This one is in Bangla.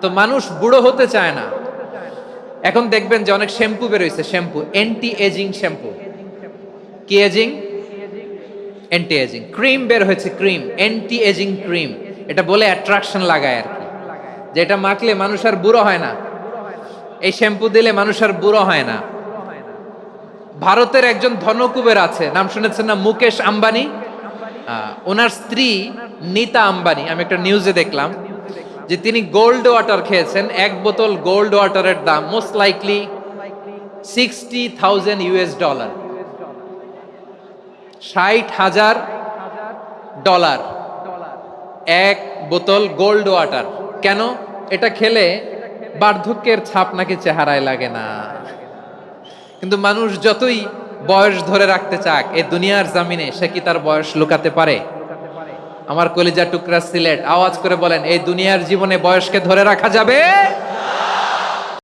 তো মানুষ বুড়ো হতে চায় না। এখন দেখবেন যে অনেক শ্যাম্পু বেরোইছে, শ্যাম্পু অ্যান্টি এজিং শ্যাম্পু। কি এজিং? Anti ageing. ক্রিম বের হয়েছে, ক্রিম অ্যান্টি এজিং ক্রিম। এটা বলে অ্যাট্রাকশন লাগায় আর কি, যে এটা মাখলে মানুষ আর বুড়ো হয় না, এই শ্যাম্পু দিলে মানুষ আর বুড়ো হয় না। ভারতের একজন ধনকুবের আছে, নাম শুনেছেন না? মুকেশ আম্বানি। ওনার স্ত্রী নীতা আম্বানি, আমি একটা নিউজে দেখলাম যে তিনি গোল্ড ওয়াটার খেয়েছেন। এক বোতল গোল্ড ওয়াটারের দাম মোস্ট লাইকলি $60,000, $60,000 এক বোতল গোল্ড ওয়াটার। কেন? এটা খেলে বার্ধক্যের ছাপ নাকি চেহারায় লাগে না। কিন্তু মানুষ যতই বয়স ধরে রাখতে চাক এই দুনিয়ার জামিনে, সে কি তার বয়স লুকাতে পারে? আমার কলিজা টুকরা সিলেট, আওয়াজ করে বলেন, এই দুনিয়ার জীবনে বয়সকে ধরে রাখা যাবে?